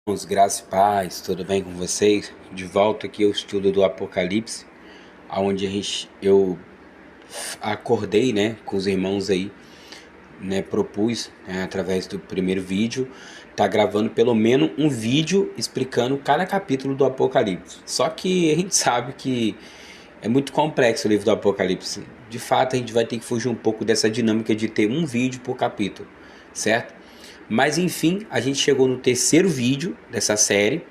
Irmãos, graça e paz, tudo bem com vocês? De volta aqui ao estudo do Apocalipse, onde eu acordei, com os irmãos aí, propus, através do primeiro vídeo, tá gravando pelo menos um vídeo explicando cada capítulo do Apocalipse. Só que a gente sabe que é muito complexo o livro do Apocalipse. De fato, a gente vai ter que fugir um pouco dessa dinâmica de ter um vídeo por capítulo, certo? Mas enfim, a gente chegou no terceiro vídeo dessa série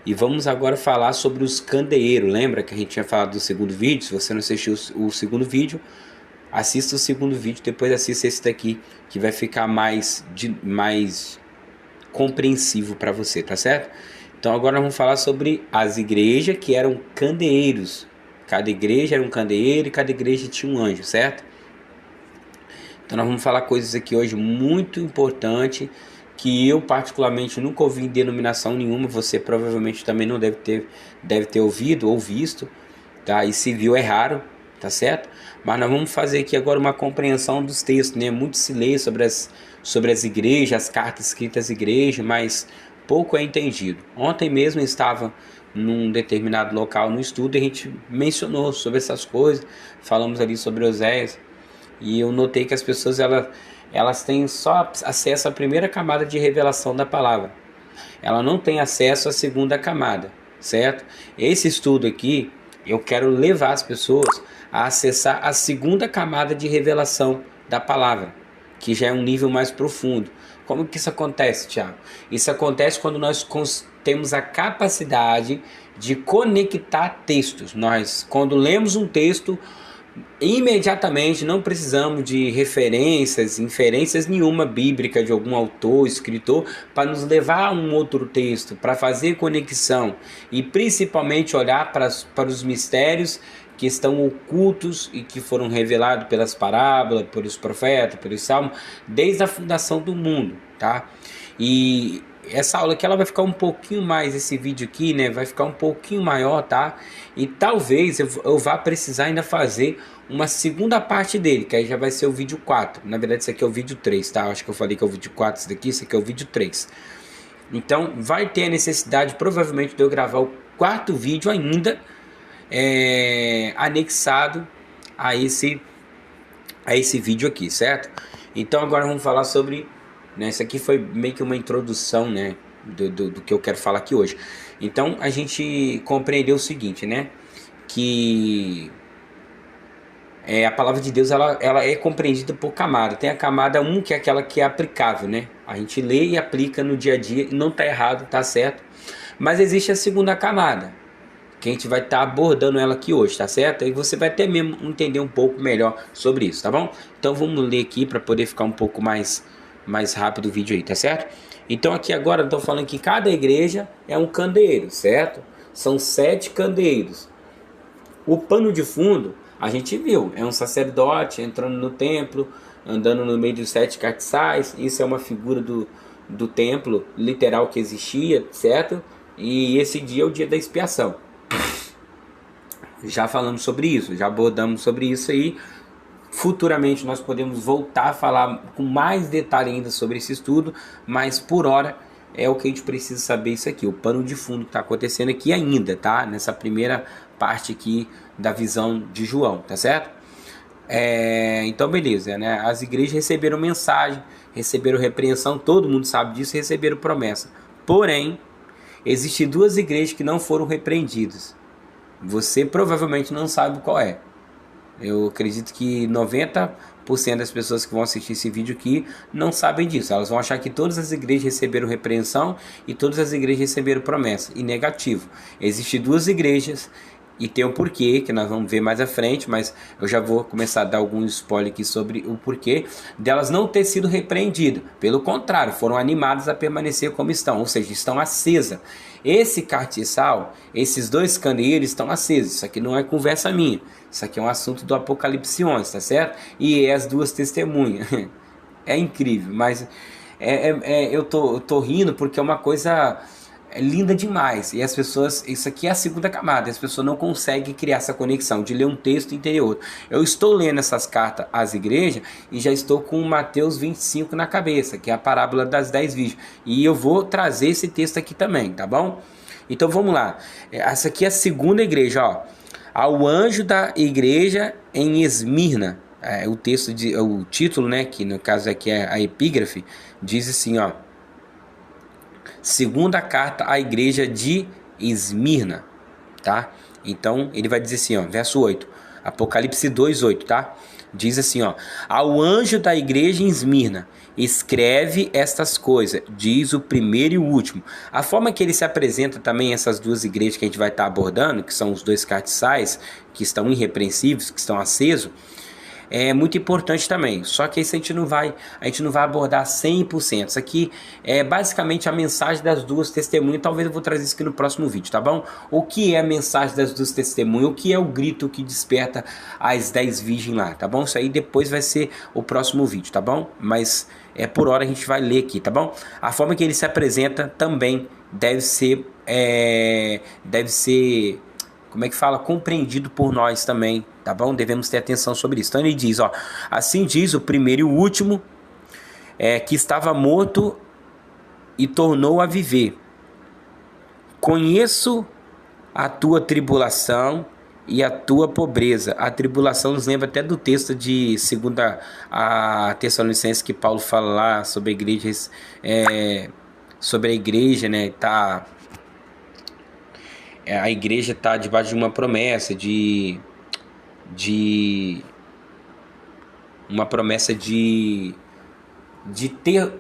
e vamos agora falar sobre os candeeiros. Lembra que a gente tinha falado do segundo vídeo? Se você não assistiu o segundo vídeo, assista o segundo vídeo, depois assista esse daqui, que vai ficar mais compreensivo para você, tá certo? Então agora vamos falar sobre as igrejas que eram candeeiros. Cada igreja era um candeeiro e cada igreja tinha um anjo, certo? Então nós vamos falar coisas aqui hoje muito importantes que eu particularmente nunca ouvi em denominação nenhuma. Você provavelmente também não deve ter ouvido ou visto, tá? E se viu é raro, tá certo? Mas nós vamos fazer aqui agora uma compreensão dos textos, né? Muito se lê sobre as igrejas, as cartas escritas às igrejas, mas pouco é entendido. Ontem mesmo eu estava num determinado local no estudo e a gente mencionou sobre essas coisas, falamos ali sobre Oséias. E eu notei que as pessoas elas têm só acesso à primeira camada de revelação da palavra. Ela não tem acesso à segunda camada, certo? Esse estudo aqui, eu quero levar as pessoas a acessar a segunda camada de revelação da palavra, que já é um nível mais profundo. Como que isso acontece, Tiago? Isso acontece quando nós temos a capacidade de conectar textos. Quando lemos um texto, imediatamente não precisamos de inferências nenhuma bíblica de algum autor, escritor, para nos levar a um outro texto, para fazer conexão e principalmente olhar para os mistérios que estão ocultos e que foram revelados pelas parábolas, pelos profetas, pelos salmos, desde a fundação do mundo, tá? E essa aula aqui ela vai ficar um pouquinho mais, esse vídeo aqui, né, vai ficar um pouquinho maior, tá? E talvez eu vá precisar ainda fazer uma segunda parte dele, que aí já vai ser o vídeo 4. Na verdade, esse aqui é o vídeo 3, tá? Acho que eu falei que é o vídeo 4, esse aqui é o vídeo 3. Então, vai ter a necessidade, provavelmente, de eu gravar o quarto vídeo ainda, anexado a esse vídeo aqui, certo? Então, agora vamos falar sobre... Isso aqui foi meio que uma introdução, né, do que eu quero falar aqui hoje. Então, a gente compreendeu o seguinte, né? Que... a palavra de Deus ela é compreendida por camada. Tem a camada 1, que é aquela que é aplicável, né? A gente lê e aplica no dia a dia e não está errado, está certo. Mas existe a segunda camada, que a gente vai estar abordando ela aqui hoje, tá certo? E você vai até mesmo entender um pouco melhor sobre isso, tá bom? Então vamos ler aqui para poder ficar um pouco mais rápido o vídeo aí, tá certo? Então aqui agora eu estou falando que cada igreja é um candeeiro, certo? São 7 candeeiros. O pano de fundo, a gente viu, é um sacerdote entrando no templo, andando no meio dos 7 castiçais. Isso é uma figura do templo literal que existia, certo? E esse dia é o dia da expiação. Já falamos sobre isso, já abordamos sobre isso aí. Futuramente nós podemos voltar a falar com mais detalhe ainda sobre esse estudo, mas por hora é o que a gente precisa saber isso aqui, o pano de fundo que está acontecendo aqui ainda, tá? Nessa primeira parte aqui da visão de João, tá certo? Então beleza, né? As igrejas receberam mensagem, receberam repreensão, todo mundo sabe disso, receberam promessa. Porém, existem 2 igrejas que não foram repreendidas. Você provavelmente não sabe qual é. Eu acredito que 90% das pessoas que vão assistir esse vídeo aqui não sabem disso. Elas vão achar que todas as igrejas receberam repreensão e todas as igrejas receberam promessa. E negativo. Existem 2 igrejas e tem um porquê, que nós vamos ver mais à frente, mas eu já vou começar a dar alguns spoiler aqui sobre o porquê delas não ter sido repreendidas. Pelo contrário, foram animadas a permanecer como estão, ou seja, estão acesas. Esse castiçal, esses 2 candeeiros estão acesos. Isso aqui não é conversa minha. Isso aqui é um assunto do Apocalipse 11, tá certo? E as 2 testemunhas. É incrível, mas eu tô rindo porque é uma coisa é linda demais. E as pessoas, isso aqui é a segunda camada, as pessoas não conseguem criar essa conexão de ler um texto e entender outro. Eu estou lendo essas cartas às igrejas e já estou com Mateus 25 na cabeça, que é a parábola das 10 virgens. E eu vou trazer esse texto aqui também, tá bom? Então vamos lá. Essa aqui é a segunda igreja, ó. Ao anjo da igreja em Esmirna. O texto, o título, né, que no caso aqui é a epígrafe, diz assim, ó. Segunda carta à igreja de Esmirna, tá? Então, ele vai dizer assim, ó, verso 8, Apocalipse 2:8, tá? Diz assim, ó, ao anjo da igreja em Esmirna, escreve estas coisas, diz o primeiro e o último. A forma que ele se apresenta também, essas duas igrejas que a gente vai estar abordando, que são os dois cartiçais, que estão irrepreensíveis, que estão acesos, é muito importante também, só que isso a gente não vai abordar 100%. Isso aqui é basicamente a mensagem das duas testemunhas. Talvez eu vou trazer isso aqui no próximo vídeo, tá bom? O que é a mensagem das duas testemunhas? O que é o grito que desperta as 10 virgens lá, tá bom? Isso aí depois vai ser o próximo vídeo, tá bom? Mas por hora a gente vai ler aqui, tá bom? A forma que ele se apresenta também deve ser como é que fala? Compreendido por nós também, tá bom? Devemos ter atenção sobre isso. Então ele diz, ó, assim diz o primeiro e o último, que estava morto e tornou a viver. Conheço a tua tribulação e a tua pobreza. A tribulação nos lembra até do texto de 2 a Tessalonicenses, que Paulo fala lá sobre a igreja, né? A igreja está debaixo de uma promessa de ter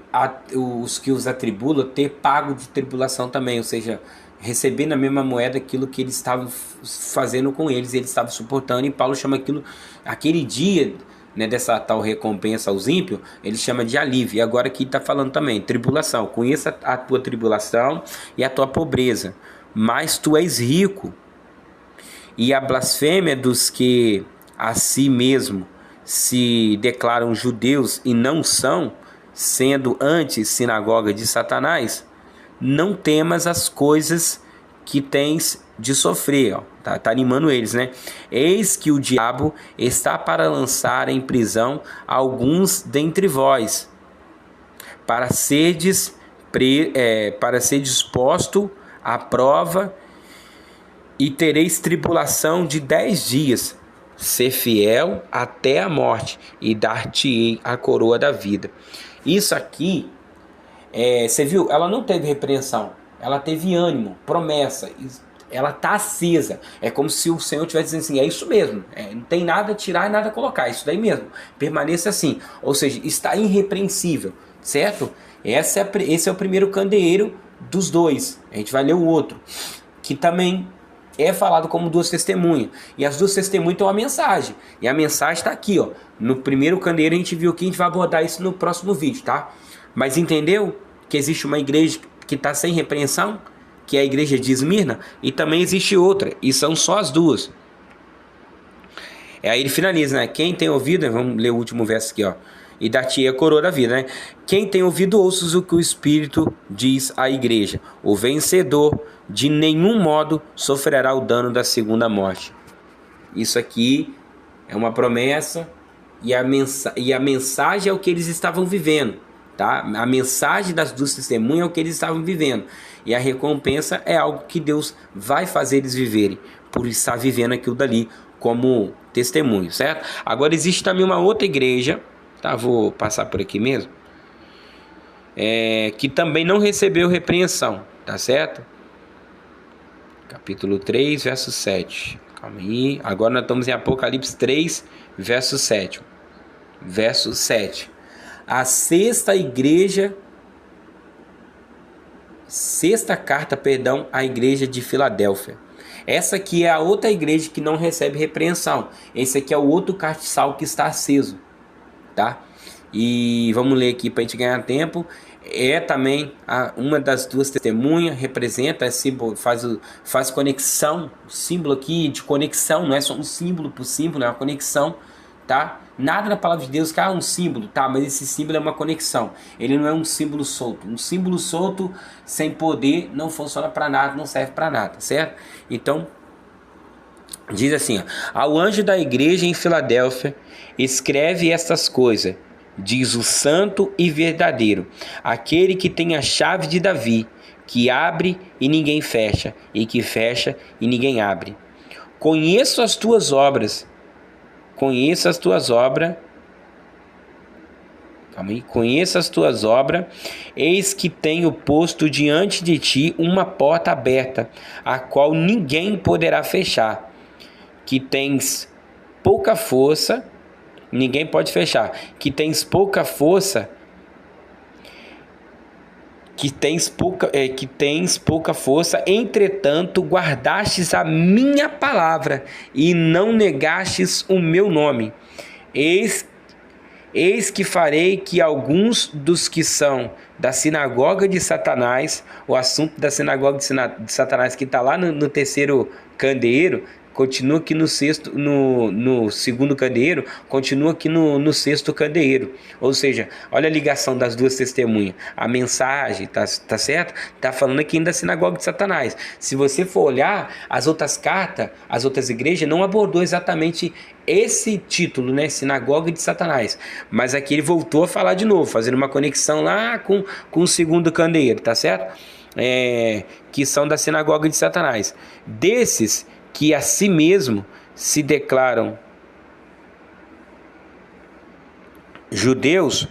os que os atribulam, ter pago de tribulação também, ou seja, receber na mesma moeda aquilo que eles estavam fazendo com eles estavam suportando, e Paulo chama aquele dia, né, dessa tal recompensa aos ímpios, ele chama de alívio. E agora aqui está falando também, tribulação, conheça a tua tribulação e a tua pobreza, mas tu és rico, e a blasfêmia dos que a si mesmo se declaram judeus e não são, sendo antes sinagoga de Satanás. Não temas as coisas que tens de sofrer, ó. Tá animando eles, né? Eis que o diabo está para lançar em prisão alguns dentre vós, para serdes posto à prova, e tereis tribulação de 10 dias. Ser fiel até a morte, e dar-te-ei a coroa da vida. Isso aqui, você viu? Ela não teve repreensão, ela teve ânimo, promessa. Ela está acesa. É como se o Senhor estivesse dizendo assim, é isso mesmo, não tem nada a tirar e nada a colocar, isso daí mesmo, permaneça assim. Ou seja, está irrepreensível, certo? Esse é o primeiro candeeiro dos dois. A gente vai ler o outro, que também é falado como duas testemunhas. E as duas testemunhas têm uma mensagem. E a mensagem está aqui, ó. No primeiro candeeiro a gente viu que a gente vai abordar isso no próximo vídeo, tá? Mas entendeu que existe uma igreja que está sem repreensão, que é a igreja de Esmirna, e também existe outra, e são só as duas. Aí ele finaliza, né? Quem tem ouvido, vamos ler o último verso aqui, ó. E dar-te a coroa da vida, né? Quem tem ouvido, ouça o que o Espírito diz à igreja. O vencedor de nenhum modo sofrerá o dano da segunda morte. Isso aqui é uma promessa, e a mensagem é o que eles estavam vivendo, tá? A mensagem das duas testemunhas é o que eles estavam vivendo, e a recompensa é algo que Deus vai fazer eles viverem, por estar vivendo aquilo dali como testemunho, certo? Agora existe também uma outra igreja, tá? Vou passar por aqui mesmo, que também não recebeu repreensão, tá certo? Capítulo 3, verso 7. Calma aí. Agora nós estamos em Apocalipse 3, verso 7. Verso 7. A sexta carta, à igreja de Filadélfia. Essa aqui é a outra igreja que não recebe repreensão. Esse aqui é o outro castiçal que está aceso, tá? E vamos ler aqui para a gente ganhar tempo. Também uma das duas testemunhas, representa, símbolo, faz conexão, o símbolo aqui de conexão, não é só um símbolo por símbolo, é uma conexão, tá? Nada na palavra de Deus que é um símbolo, tá? Mas esse símbolo é uma conexão. Ele não é um símbolo solto. Um símbolo solto sem poder não funciona para nada, não serve para nada, certo? Então, diz assim, ó, ao anjo da igreja em Filadélfia, escreve estas coisas, diz o santo e verdadeiro, aquele que tem a chave de Davi, que abre e ninguém fecha, e que fecha e ninguém abre. Conheço as tuas obras, conheço as tuas obras, eis que tenho posto diante de ti uma porta aberta, a qual ninguém poderá fechar, que tens pouca força, ninguém pode fechar, que tens pouca força, que tens pouca força, entretanto guardastes a minha palavra e não negastes o meu nome. Eis que farei que alguns dos que são da sinagoga de Satanás, o assunto da sinagoga de Satanás que está lá no terceiro candeeiro, continua aqui no segundo candeeiro, continua aqui no sexto candeeiro. Ou seja, olha a ligação das duas testemunhas. A mensagem, tá certo? Tá falando aqui da sinagoga de Satanás. Se você for olhar as outras cartas, as outras igrejas não abordou exatamente esse título, né? Sinagoga de Satanás. Mas aqui ele voltou a falar de novo, fazendo uma conexão lá com o segundo candeeiro, tá certo? Que são da sinagoga de Satanás. Desses que a si mesmo se declaram judeus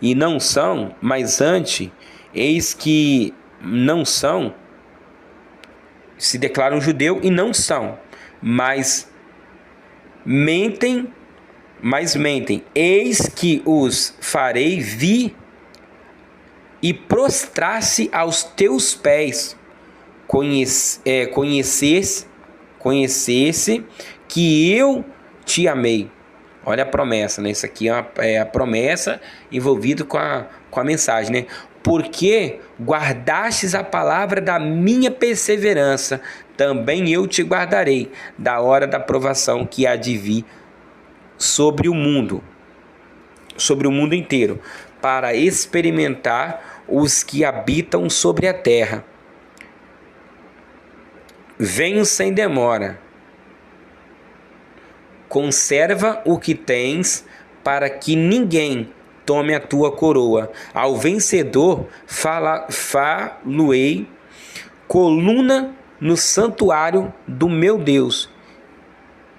e não são, mas antes, eis que não são, se declaram judeu e não são, mas mentem, eis que os farei vir e prostrar-se aos teus pés, conhecesse que eu te amei. Olha a promessa, né? Isso aqui é a promessa envolvida com a mensagem, né? Porque guardastes a palavra da minha perseverança, também eu te guardarei da hora da provação que há de vir sobre o mundo inteiro, para experimentar os que habitam sobre a terra. Venho sem demora. Conserva o que tens, para que ninguém tome a tua coroa. Ao vencedor falo-ei coluna no santuário do meu Deus,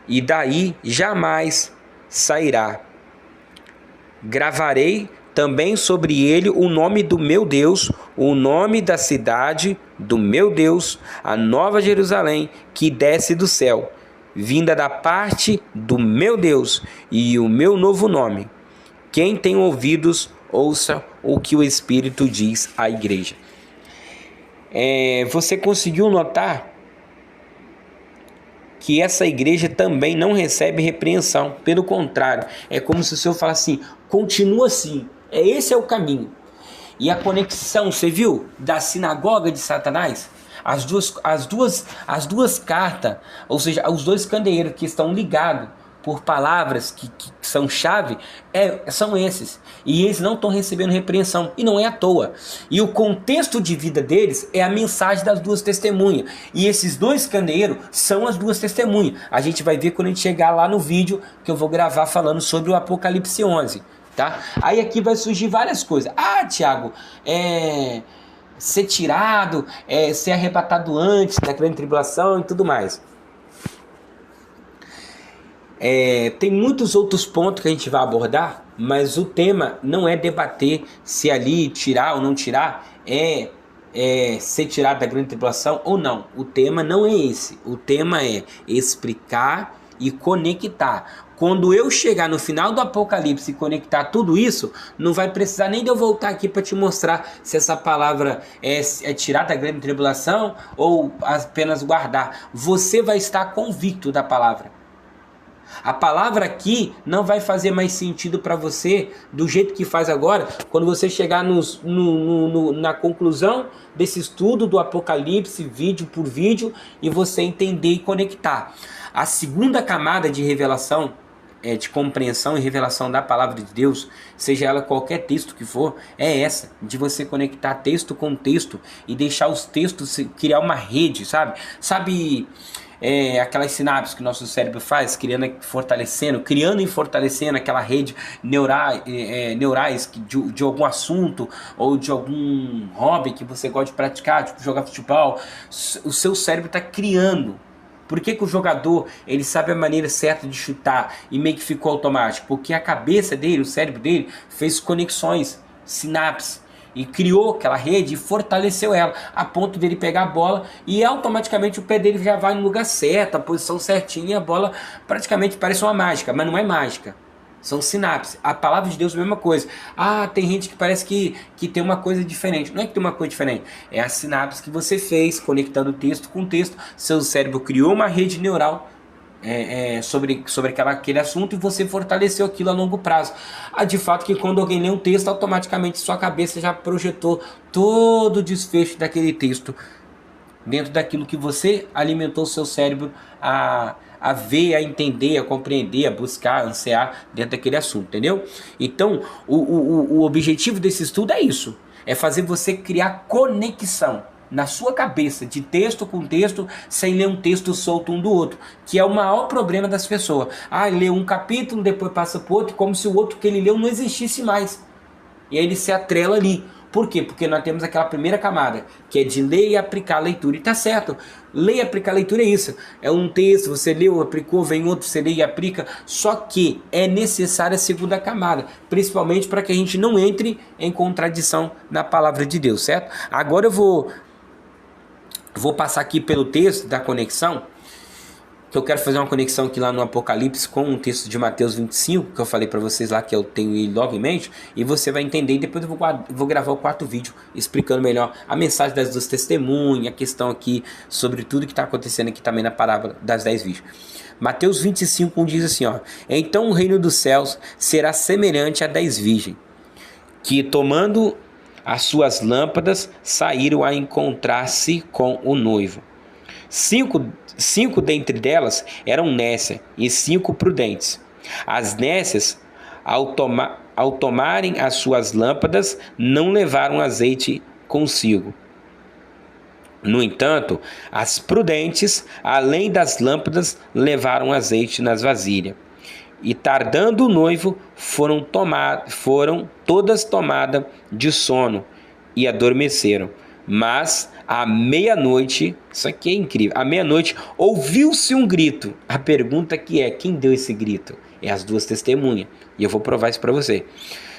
e daí jamais sairá. Gravarei também sobre ele o nome do meu Deus, o nome da cidade do meu Deus, a nova Jerusalém que desce do céu, vinda da parte do meu Deus, e o meu novo nome. Quem tem ouvidos, ouça o que o Espírito diz à igreja. Você conseguiu notar que essa igreja também não recebe repreensão? Pelo contrário, é como se o Senhor falasse assim: continua assim, esse é o caminho. E a conexão, você viu, da sinagoga de Satanás? As duas cartas, ou seja, os dois candeeiros que estão ligados por palavras que são chave, são esses. E eles não estão recebendo repreensão, e não é à toa. E o contexto de vida deles é a mensagem das duas testemunhas. E esses dois candeeiros são as duas testemunhas. A gente vai ver quando a gente chegar lá no vídeo que eu vou gravar falando sobre o Apocalipse 11. Tá? Aí aqui vai surgir várias coisas. Tiago, ser tirado, ser arrebatado antes da grande tribulação e tudo mais. Tem muitos outros pontos que a gente vai abordar, mas o tema não é debater se ali tirar ou não tirar, ser tirado da grande tribulação ou não. O tema não é esse. O tema é explicar e conectar. Quando eu chegar no final do Apocalipse e conectar tudo isso, não vai precisar nem de eu voltar aqui para te mostrar se essa palavra é tirar da grande tribulação ou apenas guardar. Você vai estar convicto da palavra. A palavra aqui não vai fazer mais sentido para você do jeito que faz agora, quando você chegar na conclusão desse estudo do Apocalipse, vídeo por vídeo, e você entender e conectar. A segunda camada de revelação, de compreensão e revelação da palavra de Deus, seja ela qualquer texto que for, é essa, de você conectar texto com texto e deixar os textos criar uma rede, sabe? Aquelas sinapses que o nosso cérebro faz, criando e fortalecendo aquela rede neurais de algum assunto ou de algum hobby que você gosta de praticar, tipo jogar futebol. O seu cérebro está criando. Por que o jogador ele sabe a maneira certa de chutar e meio que ficou automático? Porque a cabeça dele, o cérebro dele, fez conexões, sinapses, e criou aquela rede e fortaleceu ela, a ponto dele pegar a bola e automaticamente o pé dele já vai no lugar certo, a posição certinha, e a bola praticamente parece uma mágica, mas não é mágica. São sinapses. A palavra de Deus é a mesma coisa. Tem gente que parece que tem uma coisa diferente. Não é que tem uma coisa diferente. É a sinapse que você fez, conectando texto com texto. Seu cérebro criou uma rede neural sobre aquele assunto, e você fortaleceu aquilo a longo prazo. De fato que quando alguém lê um texto, automaticamente sua cabeça já projetou todo o desfecho daquele texto dentro daquilo que você alimentou o seu cérebro a ver, a entender, a compreender, a buscar, a ansiar dentro daquele assunto, entendeu? Então, o objetivo desse estudo é isso, é fazer você criar conexão na sua cabeça, de texto com texto, sem ler um texto solto um do outro, que é o maior problema das pessoas. Lê um capítulo, depois passa para o outro, como se o outro que ele leu não existisse mais. E aí ele se atrela ali. Por quê? Porque nós temos aquela primeira camada, que é de ler e aplicar a leitura. E tá certo, ler e aplicar a leitura é isso. É um texto, você leu, aplicou, vem outro, você lê e aplica. Só que é necessária a segunda camada, principalmente para que a gente não entre em contradição na palavra de Deus, certo? Agora eu vou passar aqui pelo texto da conexão, que eu quero fazer uma conexão aqui lá no Apocalipse com um texto de Mateus 25, que eu falei para vocês lá, que eu tenho ele logo em mente, e você vai entender, e depois eu vou gravar o quarto vídeo, explicando melhor a mensagem das duas testemunhas, a questão aqui sobre tudo que está acontecendo aqui também na parábola das 10 virgens. Mateus 25, diz assim, então o reino dos céus será semelhante a 10 virgens, que tomando as suas lâmpadas, saíram a encontrar-se com o noivo. Cinco dentre delas eram nécias e 5 prudentes. As nécias, ao tomarem as suas lâmpadas, não levaram azeite consigo. No entanto, as prudentes, além das lâmpadas, levaram azeite nas vasilhas. E tardando o noivo, foram todas tomadas de sono e adormeceram. Mas à meia-noite, isso aqui é incrível, à meia-noite ouviu-se um grito. A pergunta que é, quem deu esse grito? É as duas testemunhas, e eu vou provar isso para você.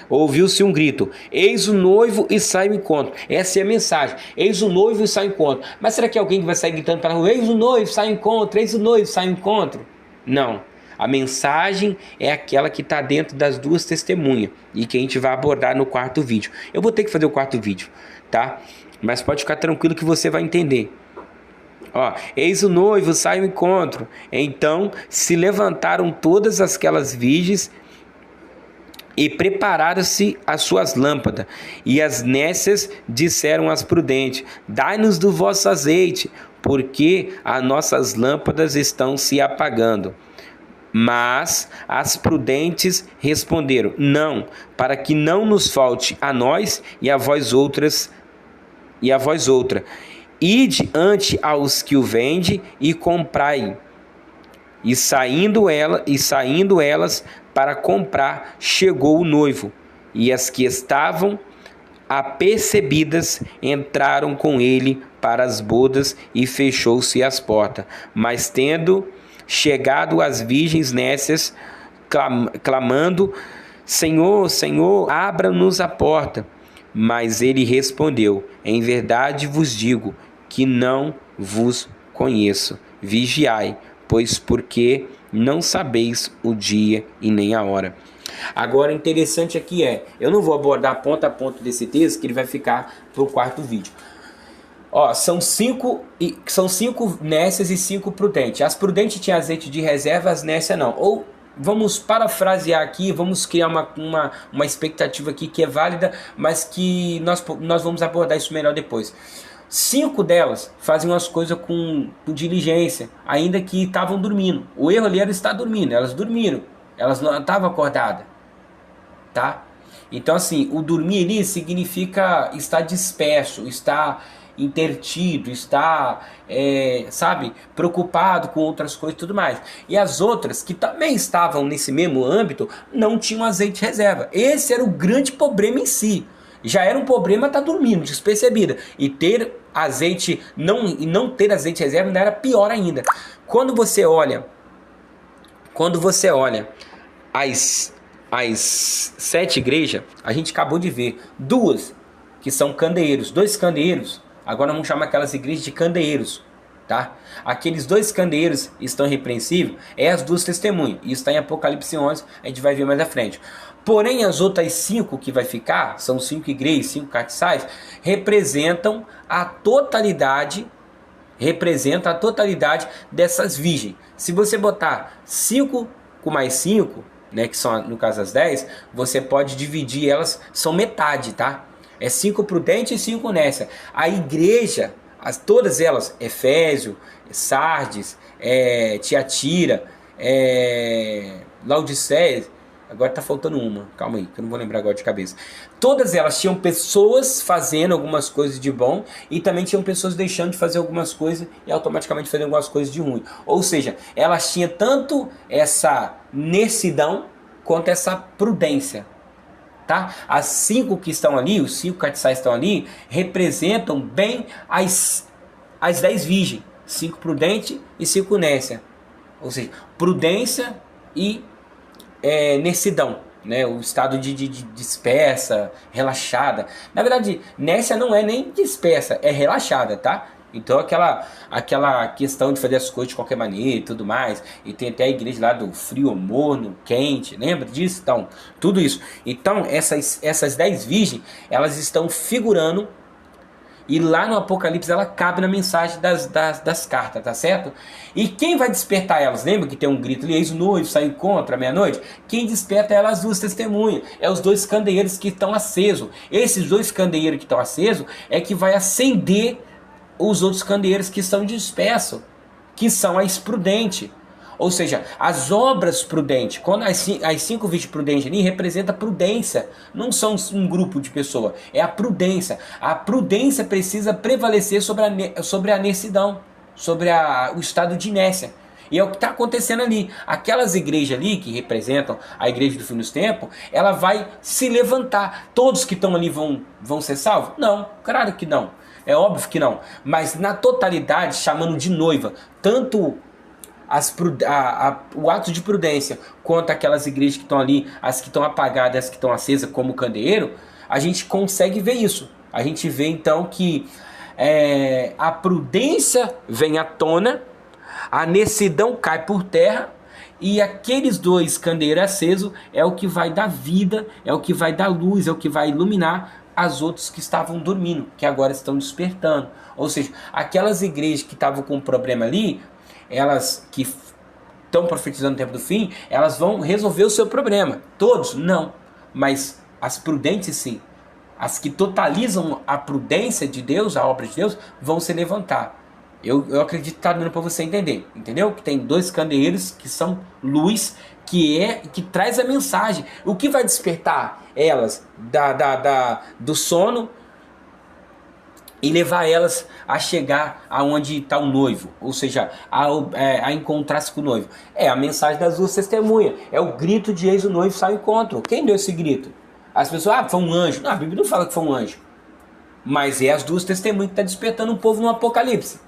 Ouviu-se um grito, eis o noivo e sai ao encontro. Essa é a mensagem, eis o noivo e sai ao encontro. Mas será que alguém que vai sair gritando para rua, eis o noivo, sai ao encontro, eis o noivo, sai ao encontro? Não. A mensagem é aquela que está dentro das duas testemunhas e que a gente vai abordar no quarto vídeo. Eu vou ter que fazer o quarto vídeo, tá? Mas pode ficar tranquilo que você vai entender. Eis o noivo, sai ao encontro. Então se levantaram todas aquelas virgens e prepararam-se as suas lâmpadas. E as nécias disseram às prudentes, dai-nos do vosso azeite, porque as nossas lâmpadas estão se apagando. Mas as prudentes responderam, não, para que não nos falte a nós e a vós outra. Ide ante aos que o vendem e comprai. E saindo elas para comprar, chegou o noivo. E as que estavam apercebidas entraram com ele para as bodas e fechou-se as portas. Mas tendo chegado as virgens nécias, clamando, Senhor, Senhor, abra-nos a porta. Mas ele respondeu, em verdade vos digo, que não vos conheço. Vigiai, pois porque não sabeis o dia e nem a hora. Agora, interessante aqui eu não vou abordar ponto a ponto desse texto, que ele vai ficar para o quarto vídeo. Ó, são cinco nécias e cinco prudentes. As prudentes tinham azeite de reserva, as nécias não. Ou vamos parafrasear aqui, vamos criar uma expectativa aqui que é válida, mas que nós vamos abordar isso melhor depois. 5 delas faziam as coisas com diligência, ainda que estavam dormindo. O erro ali era estar dormindo, elas dormiram, elas não estavam acordadas, tá? Então assim, o dormir ali significa estar disperso, estar intertido, estar, sabe, preocupado com outras coisas e tudo mais. E as outras, que também estavam nesse mesmo âmbito, não tinham azeite de reserva. Esse era o grande problema em si. Já era um problema estar dormindo, despercebida. E ter azeite, não ter azeite de reserva ainda era pior ainda. Quando você olha as 7 igrejas, a gente acabou de ver 2 que são candeeiros, 2 candeeiros. Agora vamos chamar aquelas igrejas de candeeiros, tá? Aqueles 2 candeeiros estão irrepreensíveis, é as 2 testemunhas. Isso está em Apocalipse 11, a gente vai ver mais à frente. Porém, as outras 5 que vai ficar, são 5 igrejas, 5 castiçais, representam a totalidade dessas virgens. Se você botar 5 com mais 5, né, que são no caso as 10, você pode dividir elas, são metade, tá? É 5 prudentes e 5 nécia. A igreja, todas elas, Efésio, Sardes, Tiatira, Laodiceia, agora tá faltando uma, calma aí, que eu não vou lembrar agora de cabeça. Todas elas tinham pessoas fazendo algumas coisas de bom e também tinham pessoas deixando de fazer algumas coisas e automaticamente fazendo algumas coisas de ruim. Ou seja, elas tinham tanto essa necessidão quanto essa prudência. Tá? As 5 que estão ali, os 5 castiçais estão ali, representam bem as 10 virgens, 5 prudentes e 5 nécia. Ou seja, prudência e necessidão, né? O estado de dispersa, relaxada. Na verdade, nécia não é nem dispersa, é relaxada, tá? Então aquela questão de fazer as coisas de qualquer maneira e tudo mais. E tem até a igreja lá do frio, morno, quente. Lembra disso? Então, tudo isso. Então essas 10 virgens, elas estão figurando. E lá no Apocalipse ela cabe na mensagem das cartas, tá certo? E quem vai despertar elas? Lembra que tem um grito ali, eis o noivo, sai contra a meia-noite? Quem desperta elas, as 2 testemunhas. É os 2 candeeiros que estão acesos. Esses 2 candeeiros que estão acesos é que vai acender os outros candeeiros que estão dispersos, que são as prudentes. Ou seja, as obras prudentes, quando as 5 virgens prudentes ali representa a prudência, não são um grupo de pessoas, é a prudência. A prudência precisa prevalecer sobre a necessidão, sobre o estado de inércia. E é o que está acontecendo ali. Aquelas igrejas ali, que representam a igreja do fim dos tempos, ela vai se levantar. Todos que estão ali vão ser salvos? Não, claro que não. É óbvio que não. Mas na totalidade, chamando de noiva, tanto o ato de prudência quanto aquelas igrejas que estão ali, as que estão apagadas, as que estão acesas como o candeeiro, a gente consegue ver isso. A gente vê então que a prudência vem à tona, a necessidão cai por terra, e aqueles 2 candeeiros acesos é o que vai dar vida, é o que vai dar luz, é o que vai iluminar as outras que estavam dormindo, que agora estão despertando. Ou seja, aquelas igrejas que estavam com um problema ali, elas que estão profetizando o tempo do fim, elas vão resolver o seu problema. Todos? Não. Mas as prudentes sim. As que totalizam a prudência de Deus, a obra de Deus, vão se levantar. Eu acredito que está dando para você entender. Entendeu? Que tem 2 candeeiros que são luz, que traz a mensagem. O que vai despertar elas do sono e levar elas a chegar aonde está o noivo, ou seja, a encontrar-se com o noivo. É a mensagem das 2 testemunhas, é o grito de eis o noivo sai ao encontro. Quem deu esse grito? As pessoas, foi um anjo. Não, a Bíblia não fala que foi um anjo, mas é as 2 testemunhas que estão despertando o povo no Apocalipse.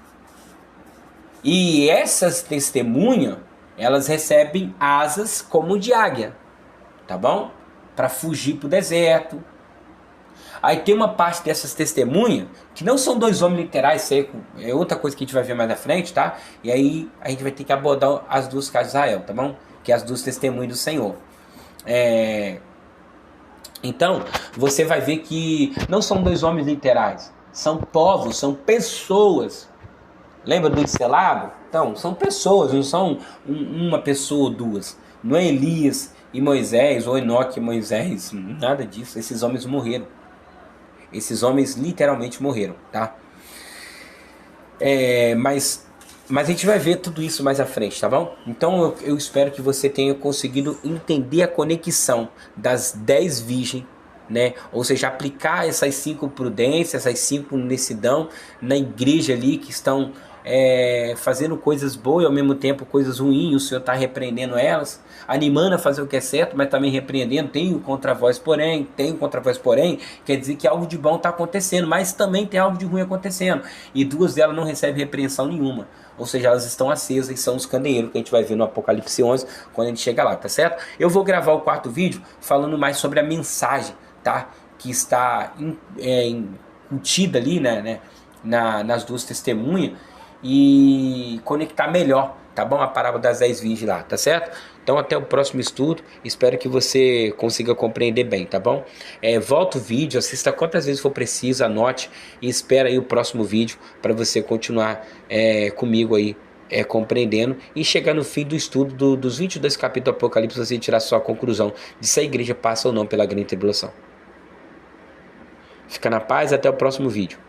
E essas testemunhas, elas recebem asas como de águia, tá bom? Para fugir para o deserto. Aí tem uma parte dessas testemunhas, que não são 2 homens literais, é outra coisa que a gente vai ver mais na frente, tá? E aí a gente vai ter que abordar as 2 casas de Israel, tá bom? Que é as 2 testemunhas do Senhor. Então, você vai ver que não são 2 homens literais, São povos, são pessoas. Lembra do discipulado? Então, são pessoas, não são uma pessoa ou duas. Não é Elias e Moisés, ou Enoque e Moisés, nada disso. Esses homens morreram. Esses homens literalmente morreram, tá? Mas a gente vai ver tudo isso mais à frente, tá bom? Então eu espero que você tenha conseguido entender a conexão das 10 virgens, né? Ou seja, aplicar essas 5 prudências, essas 5 unicidão na igreja ali que estão fazendo coisas boas e ao mesmo tempo coisas ruins. O Senhor está repreendendo elas, animando a fazer o que é certo, mas também repreendendo. Tem o contra-voz, porém, quer dizer que algo de bom está acontecendo, mas também tem algo de ruim acontecendo. E 2 delas não recebem repreensão nenhuma. Ou seja, elas estão acesas e são os candeeiros que a gente vai ver no Apocalipse 11 quando a gente chega lá, tá certo? Eu vou gravar o 4º vídeo falando mais sobre a mensagem, tá? Que está incutida ali, né, nas 2 testemunhas, e conectar melhor, tá bom? A parábola das 10 virgens lá, tá certo? Então até o próximo estudo, espero que você consiga compreender bem, tá bom? Volta o vídeo, assista quantas vezes for preciso, anote e espera aí o próximo vídeo para você continuar comigo aí, compreendendo e chegar no fim do estudo dos 22 capítulos do Apocalipse, você tirar sua conclusão de se a igreja passa ou não pela grande tribulação. Fica na paz, até o próximo vídeo.